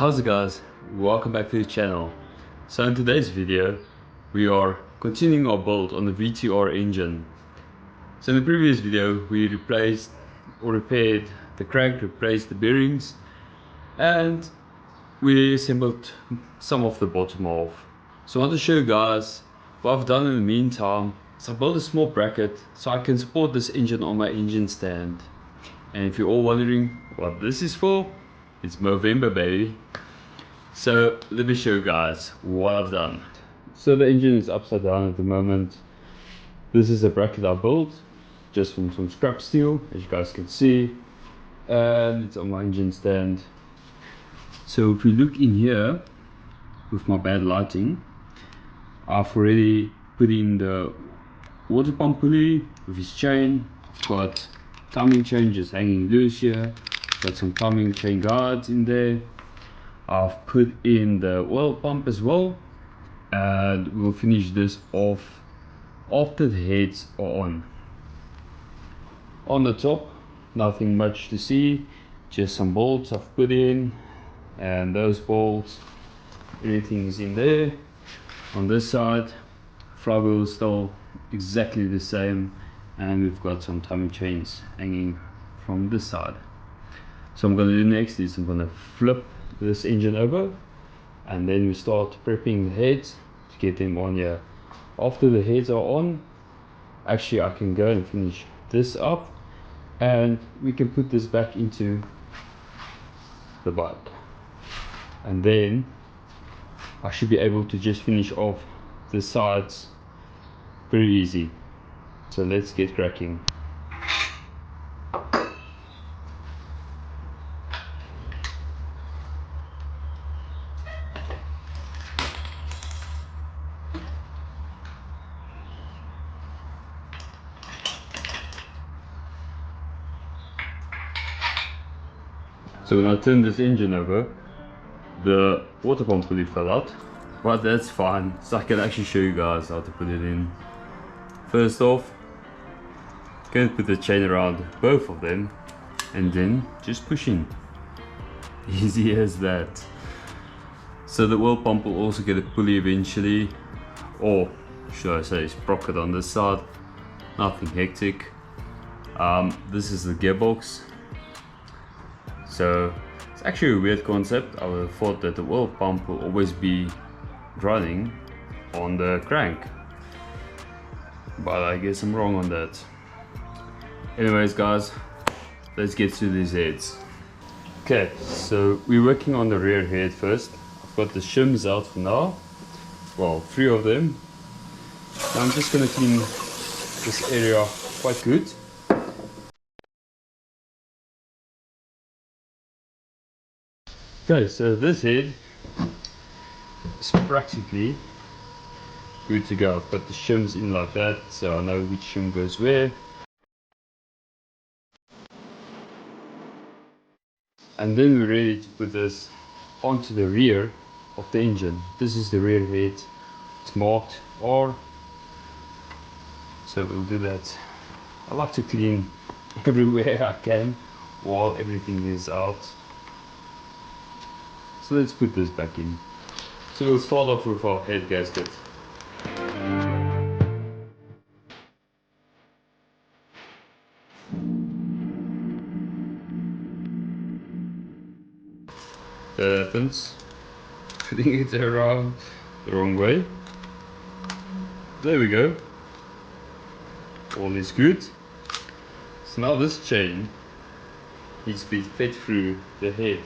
How's it guys? Welcome back to the channel. So in today's video we are continuing our build on the VTR engine. So in the previous video we repaired the crank, replaced the bearings, and we assembled some of the bottom off. So I want to show you guys what I've done in the meantime. So I built a small bracket so I can support this engine on my engine stand. And if you're all wondering what this is for, it's Movember, baby. So let me show you guys what I've done. So the engine is upside down at the moment. This is a bracket I built just from some scrap steel, as you guys can see, and it's on my engine stand. So if you look in here with my bad lighting, I've already put in the water pump pulley with his chain. I've got timing chain just hanging loose here. Got some timing chain guards in there. I've put in the oil pump as well, and we'll finish this off after the heads are on. On the top, nothing much to see, just some bolts I've put in, and those bolts, everything is in there. On this side, flywheel is still exactly the same, and we've got some timing chains hanging from this side. So I'm going to do next is I'm going to flip this engine over, and then we start prepping the heads to get them on here. After the heads are on, actually I can go and finish this up, and we can put this back into the bike, and then I should be able to just finish off the sides pretty easy. So let's get cracking. So when I turned this engine over, the water pump pulley fell out, but that's fine. So I can actually show you guys how to put it in. First off, going to put the chain around both of them, and then just pushing. Easy as that. So the oil pump will also get a pulley eventually, or should I say sprocket on this side. Nothing hectic. This is the gearbox. So it's actually a weird concept. I would have thought that the oil pump will always be running on the crank, but I guess I'm wrong on that. Anyways guys, let's get to these heads. Okay, so we're working on the rear head first. I've got the shims out for now, well, 3 of them. Now I'm just going to clean this area quite good. Okay, so this head is practically good to go. I've got the shims in like that, so I know which shim goes where. And then we're ready to put this onto the rear of the engine. This is the rear head. It's marked R. So we'll do that. I like to clean everywhere I can while everything is out. So let's put this back in. So we'll start off with our head gasket. That happens. Putting it around the wrong way. There we go. All is good. So now this chain needs to be fed through the head.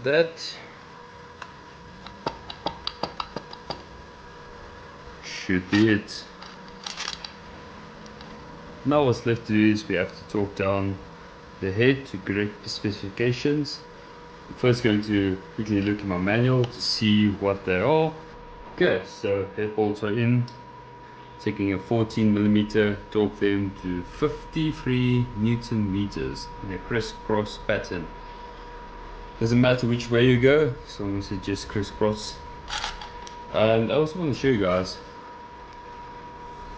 That should be it. Now what's left to do is we have to torque down the head to correct the specifications. I'm first going to quickly look in my manual to see what they are. Okay, so head bolts are in. Taking a 14mm, torque them to 53 Newton meters in a crisscross pattern. Doesn't matter which way you go, as long as it just crisscross. And I also want to show you guys,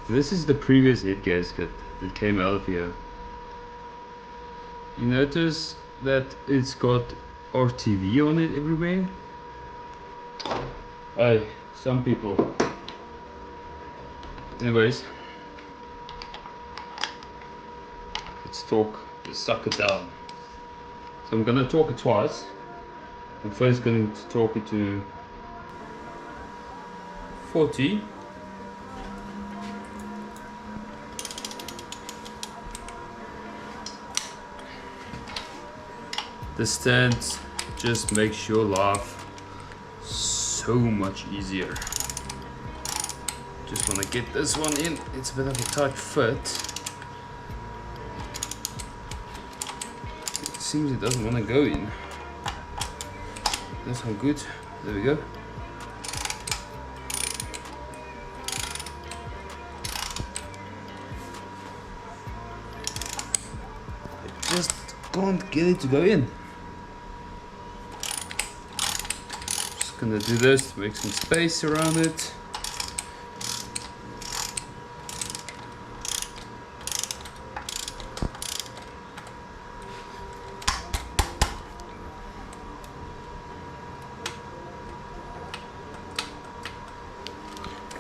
this is the previous head gasket that came out of here. You notice that it's got RTV on it everywhere. Hey, some people. Anyways, let's talk the sucker down. So I'm gonna torque it twice. I'm first going to torque it to 40. The stand just makes your life so much easier. Just want to get this one in. It's a bit of a tight fit. It seems it doesn't want to go in. That's all good. There we go. I just can't get it to go in. Just gonna do this to make some space around it.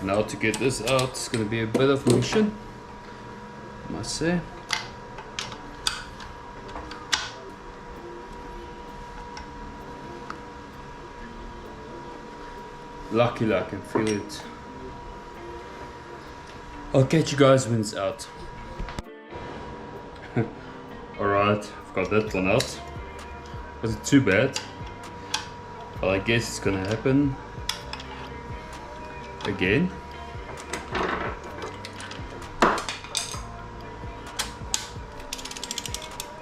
Now to get this out, it's going to be a bit of a mission, I must say. Luckily I can feel it. I'll catch you guys when it's out. Alright, I've got that one out. Wasn't too bad, but I guess it's gonna happen again.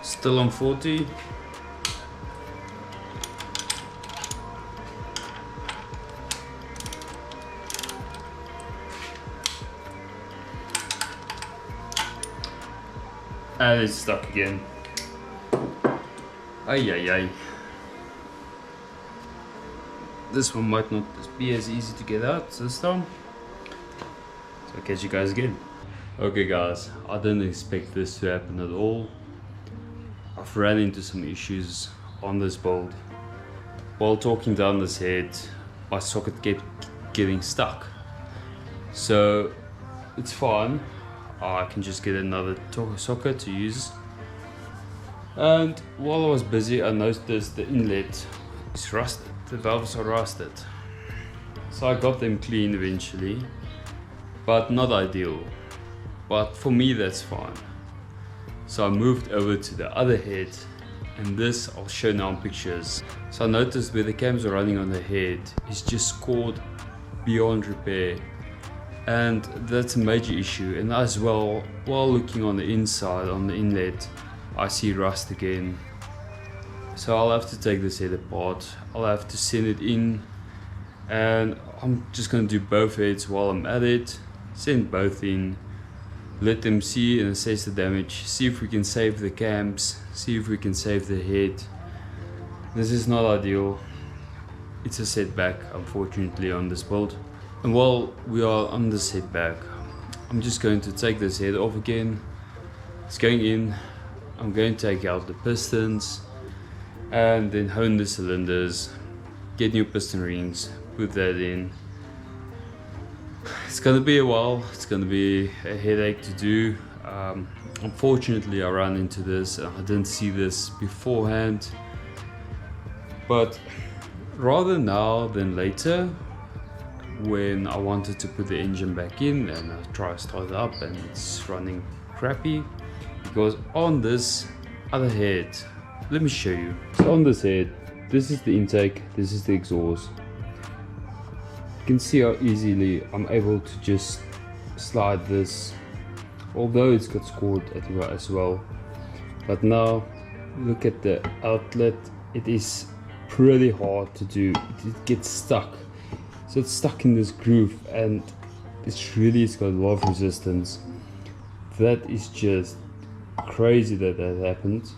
Still on 40. And it's stuck again. Ay ay ay. This one might not be as easy to get out this time. So I'll catch you guys again. Okay guys, I didn't expect this to happen at all. I've ran into some issues on this build. While talking down this head, my socket kept getting stuck. So it's fine. I can just get another socket to use. And while I was busy, I noticed the inlet is rusted. The valves are rusted. So I got them clean eventually, but not ideal. But for me, that's fine. So I moved over to the other head, and this I'll show now in pictures. So I noticed where the cams are running on the head is just scored beyond repair. And that's a major issue. And as well, while looking on the inside, on the inlet, I see rust again. So I'll have to take this head apart. I'll have to send it in, and I'm just going to do both heads while I'm at it. Send both in, let them see and assess the damage, see if we can save the cams, see if we can save the head. This is not ideal. It's a setback, unfortunately, on this build. And while we are on the setback, I'm just going to take this head off again. It's going in. I'm going to take out the pistons and then hone the cylinders, get new piston rings, put that in. It's gonna be a while. It's gonna be a headache to do. Unfortunately, I ran into this. I didn't see this beforehand, but rather now than later, when I wanted to put the engine back in and I try to start it up and it's running crappy, because on this other head, let me show you. So on this head, this is the intake, this is the exhaust. You can see how easily I'm able to just slide this, although it's got scored as well. But now look at the outlet. It is pretty hard to do. It gets stuck. So it's stuck in this groove, and it's got a lot of resistance. That is just crazy that happened.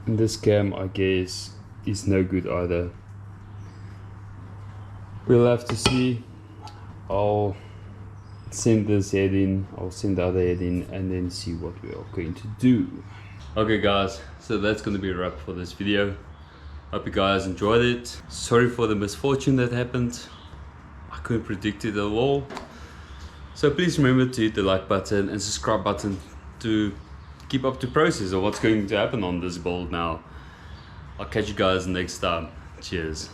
And this cam, I guess, is no good either. we'll have to see. I'll send this head in, I'll send the other head in, and then see what we are going to do. Okay guys, so that's going to be a wrap for this video. Hope you guys enjoyed it. Sorry for the misfortune that happened. I couldn't predict it at all. So please remember to hit the like button and subscribe button to keep up the process of what's going to happen on this build now. I'll catch you guys next time. Cheers.